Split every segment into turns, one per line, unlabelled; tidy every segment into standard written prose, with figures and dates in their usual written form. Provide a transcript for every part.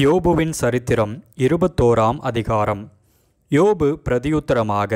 யோபுவின் சரித்திரம் 21ஆம் அதிகாரம். யோபு பிரதியுத்தரமாக,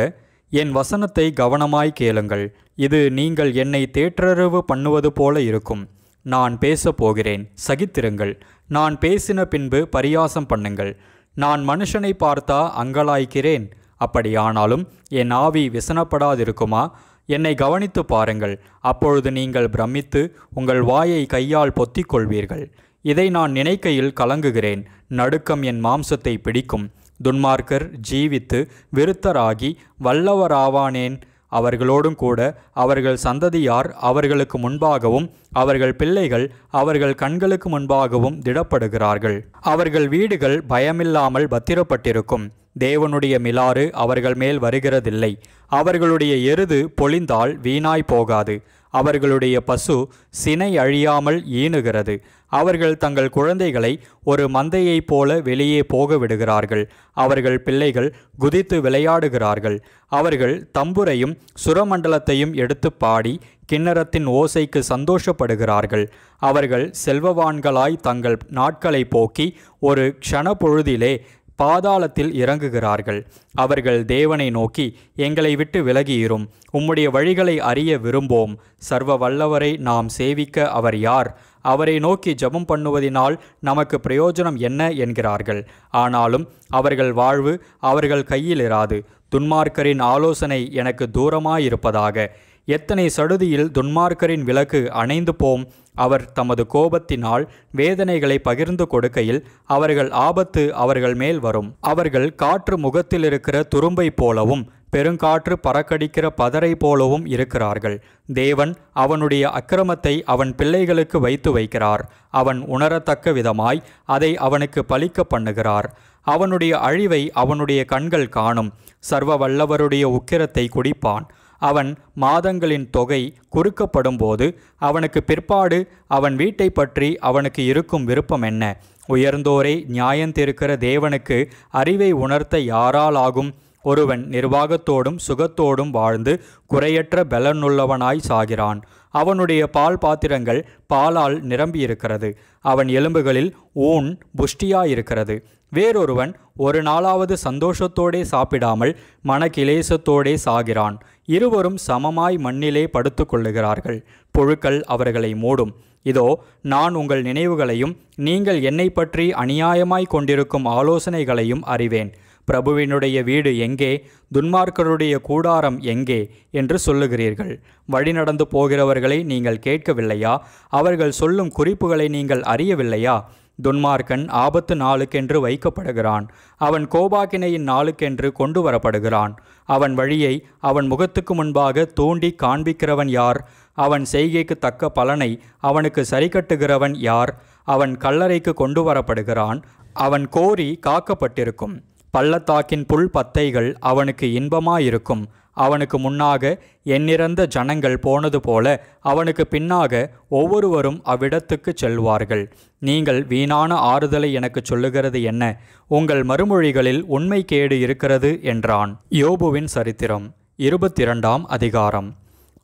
என் வசனத்தை கவனமாய் கேளுங்கள். இது நீங்கள் என்னை தேற்றறிவு பண்ணுவது போல இருக்கும். நான் பேசப் போகிறேன், சகித்திருங்கள். நான் பேசின பின்பு பரியாசம் பண்ணுங்கள். நான் மனுஷனை பார்த்தா அங்கலாய்க்கிறேன். அப்படியானாலும் என் ஆவி விசனப்படாதிருக்குமா? என்னை கவனித்து பாருங்கள். அப்பொழுது நீங்கள் பிரமித்து உங்கள் வாயை கையால் பொத்திக் கொள்வீர்கள். இதை நான் நினைக்கையில் கலங்குகிறேன். நடுக்கம் என் மாம்சத்தை பிடிக்கும். துன்மார்க்கர் ஜீவித்து விருத்தராகி வல்லவராவானேன்? அவர்களோடும் கூட அவர்கள் சந்ததியார் அவர்களுக்கு முன்பாகவும் அவர்கள் பிள்ளைகள் அவர்கள் கண்களுக்கு முன்பாகவும் திடப்படுகிறார்கள். அவர்கள் வீடுகள் பயமில்லாமல் பத்திரப்பட்டிருக்கும். தேவனுடைய மிலாறு அவர்கள் மேல் வருகிறதில்லை. அவர்களுடைய எருது பொழிந்தால் வீணாய் போகாது. அவர்களுடைய பசு சினை அழியாமல் ஈனுகிறது. அவர்கள் தங்கள் குழந்தைகளை ஒரு மந்தையைப் போல வெளியே போக விடுகிறார்கள். அவர்கள் பிள்ளைகள் குதித்து விளையாடுகிறார்கள். அவர்கள் தம்புரையும் சுரமண்டலத்தையும் எடுத்து பாடி கிண்ணறத்தின் ஓசைக்கு சந்தோஷப்படுகிறார்கள். அவர்கள் செல்வவான்களாய் தங்கள் நாட்களை போக்கி ஒரு க்ஷணப்பொழுதிலே பாதாளத்தில் இறங்குகிறார்கள். அவர்கள் தேவனை நோக்கி, எங்களை விட்டு விலகியிரும். உம்முடைய வழிகளை அறிய விரும்போம். சர்வ வல்லவரை நாம் சேவிக்க அவர் யார்? அவரை நோக்கி ஜெபம் பண்ணுவதினால் நமக்கு பிரயோஜனம் என்ன என்கிறார்கள். ஆனாலும் அவர்கள் வாழ்வு அவர்கள் கையில் இராது. துன்மார்க்கரின் ஆலோசனை எனக்கு தூரமாயிருப்பதாக. எத்தனை சடுதியில் துன்மார்க்கரின் விளக்கு அணைந்து போம். அவர் தமது கோபத்தினால் வேதனைகளை பகிர்ந்து கொடுக்கையில் அவர்கள் ஆபத்து அவர்கள் மேல் வரும். அவர்கள் காற்று முகத்தில் இருக்கிற துரும்பை போலவும் பெருங்காற்று பறக்கடிக்கிற பதரை போலவும் இருக்கிறார்கள். தேவன் அவனுடைய அக்கிரமத்தை அவன் பிள்ளைகளுக்கு வைத்து வைக்கிறார். அவன் உணரத்தக்க விதமாய் அதை அவனுக்கு பலிக்க பண்ணுகிறார். அவனுடைய அழிவை அவனுடைய கண்கள் காணும். சர்வ வல்லவருடைய உக்கிரத்தை குடிப்பான். அவன் மாதங்களின் தொகை குறுக்கப்படும்போது அவனுக்கு பிற்பாடு அவன் வீட்டை பற்றி அவனுக்கு இருக்கும் விருப்பம் என்ன? உயர்ந்தோரை நியாயந்திருக்கிற தேவனுக்கு அறிவை உணர்த்த யாரால் ஆகும்? ஒருவன் நிர்வாகத்தோடும் சுகத்தோடும் வாழ்ந்து குறையற்ற பலனுள்ளவனாய் சாகிறான். அவனுடைய பால் பாத்திரங்கள் பாலால் நிரம்பியிருக்கிறது. அவன் எலும்புகளில் ஊன் புஷ்டியாயிருக்கிறது. வேறொருவன் ஒரு நாளாவது சந்தோஷத்தோடே சாப்பிடாமல் மனக்கிலேசத்தோடே சாகிறான். இருவரும் சமமாய் மண்ணிலே படுத்து கொள்ளுகிறார்கள். புழுக்கள் அவர்களை மூடும். இதோ, நான் உங்கள் நினைவுகளையும் நீங்கள் என்னை பற்றி அநியாயமாய் கொண்டிருக்கும் ஆலோசனைகளையும் அறிவேன். பிரபுவினுடைய வீடு எங்கே? துன்மார்க்கருடைய கூடாரம் எங்கே என்று சொல்லுகிறீர்கள். வழிநடந்து போகிறவர்களை நீங்கள் கேட்கவில்லையா? அவர்கள் சொல்லும் குறிப்புகளை நீங்கள் அறியவில்லையா? துன்மார்க்கன் ஆபத்து நாளுக்கென்று வைக்கப்படுகிறான். அவன் கோபாக்கினையின் நாளுக்கென்று கொண்டு வரப்படுகிறான். அவன் வழியை அவன் முகத்துக்கு முன்பாக தூண்டி காண்பிக்கிறவன் யார்? அவன் செய்கைக்கு தக்க பலனை அவனுக்கு சரிக்கட்டுகிறவன் யார்? அவன் கல்லறைக்கு கொண்டு வரப்படுகிறான். அவன் கோரி காக்கப்பட்டிருக்கும். பள்ளத்தாக்கின் புல் பத்தைகள் அவனுக்கு இன்பமாயிருக்கும். அவனுக்கு முன்னாக எண்ணிறந்த ஜனங்கள் போனது போல அவனுக்கு பின்னாக ஒவ்வொருவரும் அவ்விடத்துக்கு செல்வார்கள். நீங்கள் வீணான ஆறுதலை எனக்கு சொல்லுகிறது என்ன? உங்கள் மறுமொழிகளில் உண்மை கேடு இருக்கிறது என்றான். யோபுவின் சரித்திரம் 22ஆம் அதிகாரம்.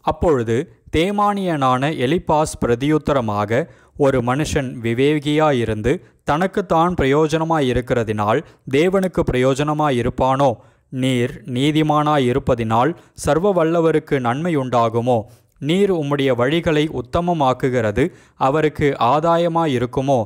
அப்பொழுது தேமானியனான எலிப்பாஸ் பிரதியுத்தரமாக, ஒரு மனுஷன் விவேகியாயிருந்து தனக்குத்தான் பிரயோஜனமாயிருக்கிறதினால் தேவனுக்கு பிரயோஜனமாயிருப்பானோ? நீர் நீதிமானாயிருப்பதினால் சர்வ வல்லவருக்கு நன்மையுண்டாகுமோ? நீர் உம்முடைய வழிகளை உத்தமமாக்குகிறது அவருக்கு ஆதாயமாயிருக்குமோ?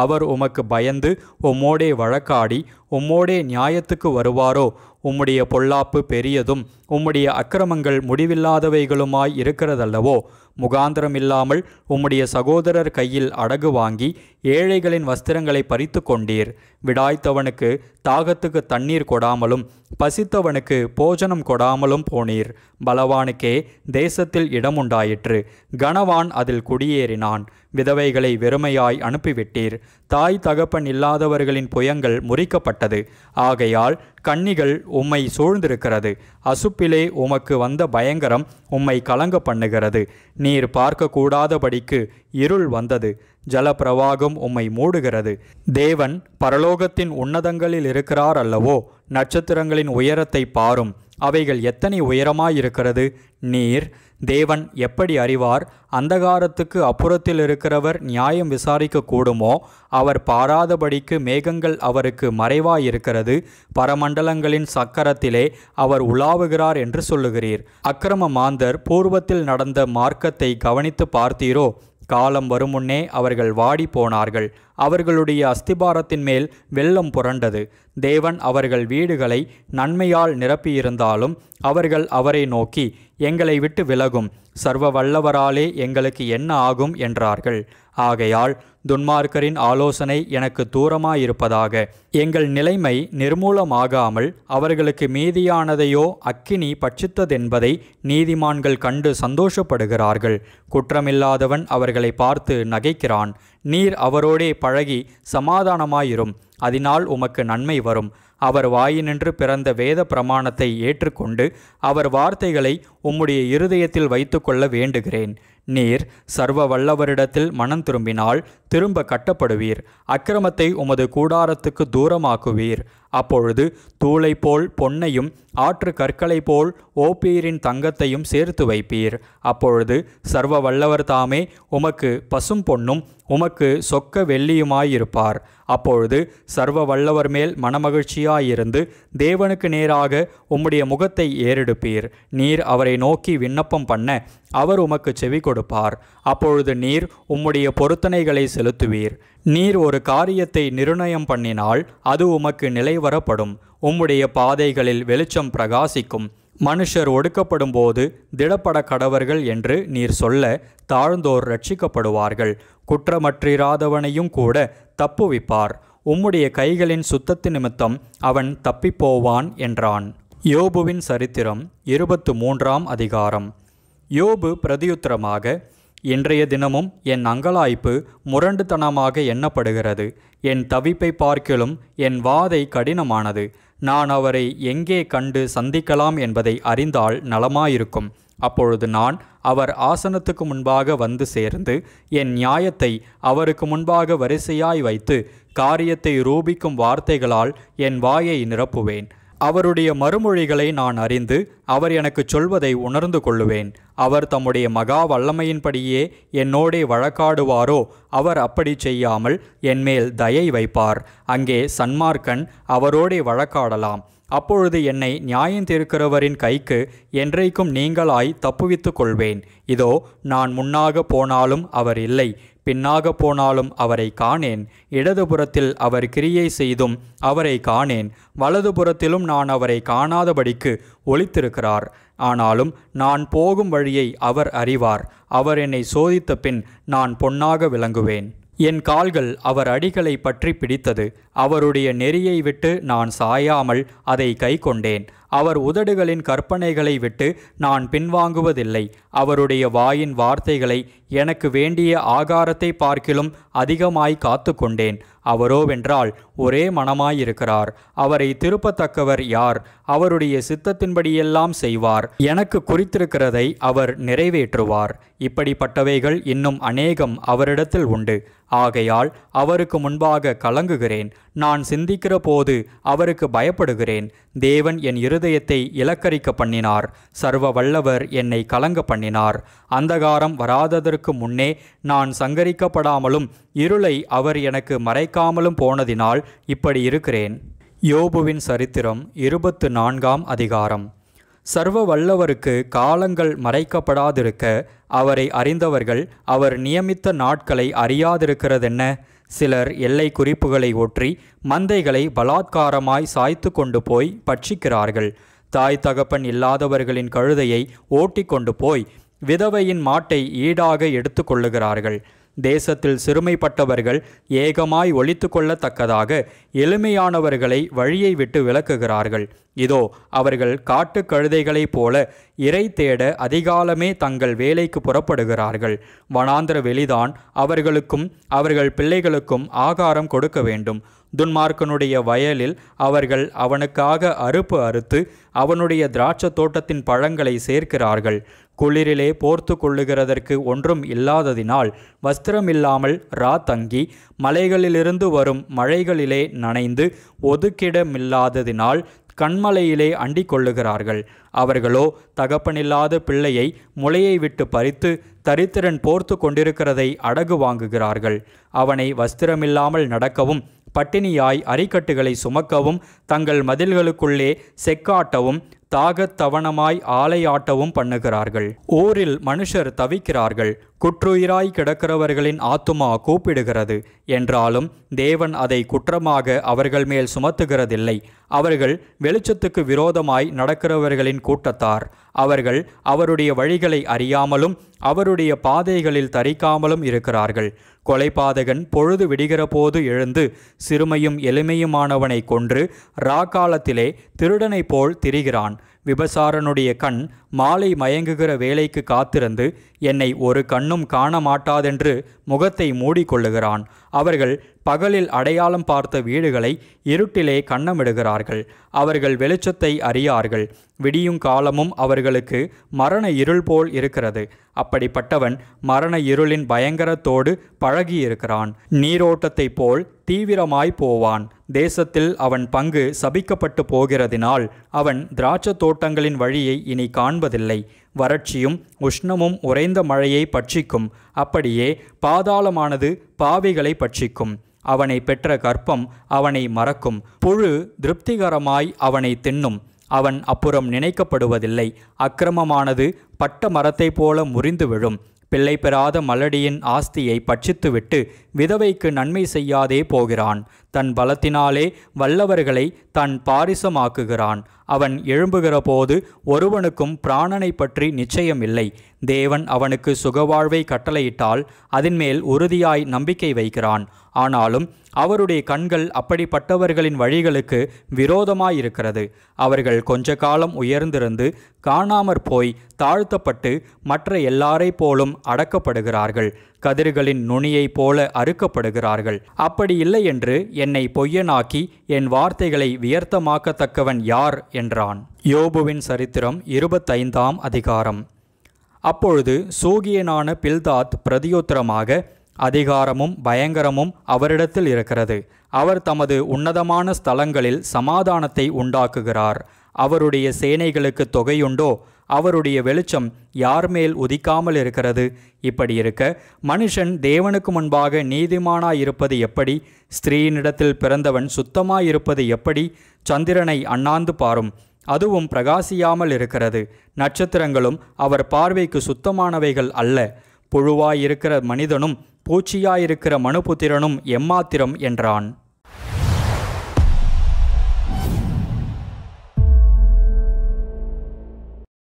அவர் உமக்கு பயந்து உம்மோடே வழக்காடி உம்மோடே நியாயத்துக்கு வருவாரோ? உம்முடைய பொல்லாப்பு பெரியதும் உம்முடைய அக்கிரமங்கள் முடிவில்லாதவைகளுமாய் இருக்கிறதல்லவோ? முகாந்திரமில்லாமல் உம்முடைய சகோதரர் கையில் அடகு வாங்கி ஏழைகளின் வஸ்திரங்களை பறித்து கொண்டீர். விடாய்த்தவனுக்கு தாகத்துக்கு தண்ணீர் கொடாமலும் பசித்தவனுக்கு போஜனம் கொடாமலும் போனீர். பலவானுக்கே தேசத்தில் இடமுண்டாயிற்று. கனவான் அதில் குடியேறினான். விதவைகளை வெறுமையாய் அனுப்பிவிட்டீர். தாய் தகப்பன் இல்லாதவர்களின் புயங்கள் முறிக்கப்பட்டது. ஆகையால் கண்ணிகள் உம்மை சூழ்ந்திருக்கிறது. அசுப்பிலே உமக்கு வந்த பயங்கரம் உம்மை கலங்க பண்ணுகிறது. நீர் பார்க்கக்கூடாதபடிக்கு இருள் வந்தது. ஜலப்பிரவாகம் உம்மை மூடுகிறது. தேவன் பரலோகத்தின் உன்னதங்களில் இருக்கிறார் அல்லவோ? நட்சத்திரங்களின் உயரத்தை பாரும். அவைகள் எத்தனை உயரமாயிருக்கிறது! நீர் தேவன் எப்படி அறிவார்? அந்தகாரத்துக்கு அப்புறத்தில் இருக்கிறவர் நியாயம் விசாரிக்க கூடுமோ? அவர் பாராதபடிக்கு மேகங்கள் அவருக்கு மறைவாயிருக்கிறது. பரமண்டலங்களின் சக்கரத்திலே அவர் உலாவுகிறார் என்று சொல்லுகிறீர். அக்கிரம மாந்தர் பூர்வத்தில் நடந்த மார்க்கத்தை கவனித்து பார்த்தீரோ? காலம் வருமுன்னே அவர்கள் வாடி போனார்கள். அவர்களுடைய அஸ்திபாரத்தின் மேல் வெள்ளம் புரண்டது. தேவன் அவர்கள் வீடுகளை நன்மையால் நிரப்பியிருந்தாலும் அவர்கள் அவரை நோக்கி, எங்களை விட்டு விலகும், சர்வ வல்லவராலே எங்களுக்கு என்ன ஆகும் என்றார்கள். ஆகையால் துன்மார்க்கரின் ஆலோசனை எனக்கு தூரமாயிருப்பதாக. எங்கள் நிலைமை நிர்மூலமாகாமல் அவர்களுக்கு மீதியானதையோ அக்கினி பட்சித்ததென்பதை நீதிமான்கள் கண்டு சந்தோஷப்படுகிறார்கள். குற்றமில்லாதவன் அவர்களை பார்த்து நகைக்கிறான். நீர் அவரோடே பழகி சமாதானமாயிரும், அதனால் உமக்கு நன்மை வரும். அவர் வாயினின்று பிறந்த வேத பிரமாணத்தை ஏற்றுக்கொண்டு அவர் வார்த்தைகளை உம்முடைய இருதயத்தில் வைத்து கொள்ள வேண்டுகிறேன். நீர் சர்வ வல்லவரிடத்தில் மனம் திரும்பினால் திரும்ப கட்டப்படுவீர். அக்கிரமத்தை உமது கூடாரத்துக்கு தூரமாக்குவீர். அப்பொழுது தூளை போல் பொன்னையும் ஆற்று கற்களை போல் ஓப்பீரின் தங்கத்தையும் சேர்த்து வைப்பீர். அப்பொழுது சர்வ வல்லவர் தாமே உமக்கு பசும் பொன்னும் உமக்கு சொக்க வெள்ளியுமாயிருப்பார். அப்பொழுது சர்வ வல்லவர் மேல் மனமகிழ்ச்சியாயிருந்து தேவனுக்கு நேராக உம்முடைய முகத்தை ஏறெடுப்பீர். நீர் அவரை நோக்கி விண்ணப்பம் பண்ண அவர் உமக்கு செவி கொடுப்பார். அப்பொழுது நீர் உம்முடைய பொருத்தனைகளை செலுத்துவீர். நீர் ஒரு காரியத்தை நிர்ணயம் பண்ணினால் அது உமக்கு நிலைவரப்படும். உம்முடைய பாதைகளில் வெளிச்சம் பிரகாசிக்கும். மனுஷர் ஒடுக்கப்படும் போது திடப்பட கடவர்கள் என்று நீர் சொல்ல தாழ்ந்தோர் ரட்சிக்கப்படுவார்கள். குற்றமற்றிராதவனையும் கூட தப்புவிப்பார். உம்முடைய கைகளின் சுத்தத்து நிமித்தம் அவன் தப்பிப்போவான் என்றான். யோபுவின் சரித்திரம் 23ஆம் அதிகாரம். யோபு பிரதியுத்தரமாக, இன்றைய தினமும் என் அங்கலாய்ப்பு முரண்டுத்தனமாக எண்ணப்படுகிறது. என் தவிப்பை பார்க்கிலும் என் வாதை கடினமானது. நான் அவரை எங்கே கண்டு சந்திக்கலாம் என்பதை அறிந்தால் நலமாயிருக்கும். அப்பொழுது நான் அவர் ஆசனத்துக்கு முன்பாக வந்து சேர்ந்து என் நியாயத்தை அவருக்கு முன்பாக வரிசையாய் வைத்து காரியத்தை ரூபிக்கும் வார்த்தைகளால் என் வாயை நிரப்புவேன். அவருடைய மறுமொழிகளை நான் அறிந்து அவர் எனக்கு சொல்வதை உணர்ந்து கொள்ளுவேன். அவர் தம்முடைய மகா வல்லமையின்படியே என்னோடே வழக்காடுவாரோ? அவர் அப்படி செய்யாமல் என்மேல் தயை வைப்பார். அங்கே சன்மார்க்கன் அவரோடே வழக்காடலாம். அப்பொழுது என்னை நியாயந்தீர்க்கிறவரின் கைக்கு என்றைக்கும் நீங்களாய் தப்புவித்து கொள்வேன். இதோ நான் முன்னாக போனாலும் அவர் இல்லை, பின்னாக போனாலும் அவரை காணேன். இடதுபுறத்தில் அவர் கிரியை செய்தும் அவரை காணேன். வலதுபுறத்திலும் நான் அவரை காணாதபடிக்கு ஒளித்திருக்கிறார். ஆனாலும் நான் போகும் வழியை அவர் அறிவார். அவர் என்னை சோதித்த பின் நான் பொன்னாக விளங்குவேன். என் கால்கள் அவர் அடிகளை பற்றி பிடித்தது. அவருடைய நெறியை விட்டு நான் சாயாமல் அதை கை கொண்டேன். அவர் உதடுகளின் கற்பனைகளை விட்டு நான் பின்வாங்குவதில்லை. அவருடைய வாயின் வார்த்தைகளை எனக்கு வேண்டிய ஆகாரத்தை பார்க்கிலும் அதிகமாய் காத்து கொண்டேன். அவரோவென்றால் ஒரே மனமாயிருக்கிறார். அவரை திருப்பத்தக்கவர் யார்? அவருடைய சித்தத்தின்படியெல்லாம் செய்வார். எனக்கு குறித்திருக்கிறதை அவர் நிறைவேற்றுவார். இப்படிப்பட்டவைகள் இன்னும் அநேகம் அவரிடத்தில் உண்டு. ஆகையால் அவருக்கு முன்பாக கலங்குகிறேன். நான் சிந்திக்கிற போது அவருக்கு பயப்படுகிறேன். தேவன் என் இருதயத்தை இலக்கரிக்க பண்ணினார். சர்வ வல்லவர் என்னை கலங்க பண்ணினார். அந்தகாரம் வராததற்கு முன்னே நான் சங்கரிக்கப்படாமலும் இருளை அவர் எனக்கு மறைக்காமலும் போனதினால் இப்படி இருக்கிறேன். யோபுவின் சரித்திரம் 24ஆம் அதிகாரம். சர்வ வல்லவருக்கு காலங்கள் மறைக்கப்படாதிருக்க அவரை அறிந்தவர்கள் அவர் நியமித்த நாட்களை அறியாதிருக்கிறதென்ன? சிலர் எல்லை குறிப்புகளை ஒற்றி மந்தைகளை பலாத்காரமாய் சாய்த்து கொண்டு போய் பட்சிக்கிறார்கள். தாய் தகப்பன் இல்லாதவர்களின் கழுதையை ஓட்டி கொண்டு போய் விதவையின் மாட்டை ஈடாக எடுத்து கொள்ளுகிறார்கள். தேசத்தில் சிறுமைப்பட்டவர்கள் ஏகமாய் ஒழித்து கொள்ளத்தக்கதாக எளிமையானவர்களை வழியை விட்டு விலக்குகிறார்கள். இதோ அவர்கள் காட்டு கழுதைகளைப் போல இரை தேட அதிகாலமே தங்கள் வேலைக்கு புறப்படுகிறார்கள். வனாந்திர வெளிதான் அவர்களுக்கும் அவர்கள் பிள்ளைகளுக்கும் ஆகாரம் கொடுக்க வேண்டும். துன்மார்க்கனுடைய வயலில் அவர்கள் அவனுக்காக அறுப்பு அறுத்து அவனுடைய திராட்சை தோட்டத்தின் பழங்களை சேர்க்கிறார்கள். குளிரிலே போர்த்து கொள்ளுகிறதற்கு ஒன்றும் இல்லாததினால் வஸ்திரமில்லாமல் தங்கி மலைகளிலிருந்து வரும் மழைகளிலே நனைந்து ஒதுக்கிடமில்லாததினால் கண்மலையிலே அண்டிக் கொள்ளுகிறார்கள். அவர்களோ தகப்பனில்லாத பிள்ளையை முளையை விட்டு பறித்து தரித்திரன் போர்த்து கொண்டிருக்கிறதை அடகு வாங்குகிறார்கள். அவனை வஸ்திரமில்லாமல் நடக்கவும் பட்டினியாய் அரிக்கட்டுகளை சுமக்கவும் தங்கள் மதில்களுக்குள்ளே செக்காட்டவும் தாகத்தவனமாய் ஆலையாட்டவும் பண்ணுகிறார்கள். ஊரில் மனுஷர் தவிக்கிறார்கள். குற்றுயிராய் கிடக்கிறவர்களின் ஆத்துமா கூப்பிடுகிறது. என்றாலும் தேவன் அதை குற்றமாக அவர்கள் மேல் சுமத்துகிறதில்லை. அவர்கள் வெளிச்சத்துக்கு விரோதமாய் நடக்கிறவர்களின் கூட்டத்தார். அவர்கள் அவருடைய வழிகளை அறியாமலும் அவருடைய பாதைகளில் தரிக்காமலும் இருக்கிறார்கள். கொலைபாதகன் பொழுது விடுகிற போது எழுந்து சிறுமையும் எளிமையுமானவனை கொன்று ராக்காலத்திலே திருடனைப் போல் திரிகிறான். விபசாரனுடைய கண் மாலை மயங்குகிற வேலைக்கு காத்திருந்து என்னை ஒரு கண்ணும் காண மாட்டாதென்று முகத்தை மூடிக்கொள்ளுகிறான். அவர்கள் பகலில் அடையாளம் பார்த்த வீடுகளை இருட்டிலே கன்னமிடுகிறார்கள். அவர்கள் வெளிச்சத்தை அறியார்கள். விடியும் காலமும் அவர்களுக்கு மரண இருள் போல் இருக்கிறது. அப்படிப்பட்டவன் மரண இருளின் பயங்கரத்தோடு பழகியிருக்கிறான். நீரோட்டத்தைப் போல் தீவிரமாய் போவான். தேசத்தில் அவன் பங்கு சபிக்கப்பட்டு போகிறதினால் அவன் திராட்சை தோட்டங்களின் வழியை இனி காண்பதில்லை. வறட்சியும் உஷ்ணமும் உறைந்த மழையை பட்சிக்கும். அப்படியே பாதாளமானது பாவிகளை பட்சிக்கும். அவனை பெற்ற கர்ப்பம் அவனை மறக்கும். புழு திருப்திகரமாய் அவனை தின்னும். அவன் அப்புறம் நினைக்கப்படுவதில்லை. அக்கிரமமானது பட்ட மரத்தைப் போல முறிந்து விழும். பிள்ளை பெறாத மலடியின் ஆஸ்தியை பட்சித்துவிட்டு விதவைக்கு நன்மை செய்யாதே போகிறான். தன் பலத்தினாலே வல்லவர்களை தன் பாரிசமாக்குகிறான். அவன் எழும்புகிற போது ஒருவனுக்கும் பிராணனை பற்றி நிச்சயமில்லை. தேவன் அவனுக்கு சுகவாழ்வை கட்டளையிட்டால் அதன்மேல் உறுதியாய் நம்பிக்கை வைக்கிறான். ஆனாலும் அவருடைய கண்கள் அப்படிப்பட்டவர்களின் வழிகளுக்கு விரோதமாயிருக்கிறது. அவர்கள் கொஞ்ச காலம் உயர்ந்திருந்து காணாமற் போய் தாழ்த்தப்பட்டு மற்ற எல்லாரை போலும் அடக்கப்படுகிறார்கள். கதிர்களின் நுனியைப் போல அறுக்கப்படுகிறார்கள். அப்படி இல்லை என்று என்னை பொய்யனாக்கி என் வார்த்தைகளை வியர்த்தமாக்கத்தக்கவன் யார் என்றான். யோபுவின் சரித்திரம் 25ஆம் அதிகாரம். அப்பொழுது சூகியனான பில்தாத் பிரதியுத்தரமாக, அதிகாரமும் பயங்கரமும் அவரிடத்தில் இருக்கிறது. அவர் தமது உன்னதமான ஸ்தலங்களில் சமாதானத்தை உண்டாக்குகிறார். அவருடைய சேனைகளுக்கு தொகையுண்டோ? அவருடைய வெளிச்சம் யார் மேல் உதிக்காமல் இருக்கிறது? இப்படி இருக்க மனுஷன் தேவனுக்கு முன்பாக நீதிமானாயிருப்பது எப்படி? ஸ்திரீனிடத்தில் பிறந்தவன் சுத்தமாயிருப்பது எப்படி? சந்திரனை அண்ணாந்து பாரும், அதுவும் பிரகாசியாமல் இருக்கிறது. நட்சத்திரங்களும் அவர் பார்வைக்கு சுத்தமானவைகள் அல்ல. புழுவாயிருக்கிற மனிதனும் பூச்சியாயிருக்கிற மனுபுத்திரனும் எம்மாத்திரம் என்றான்.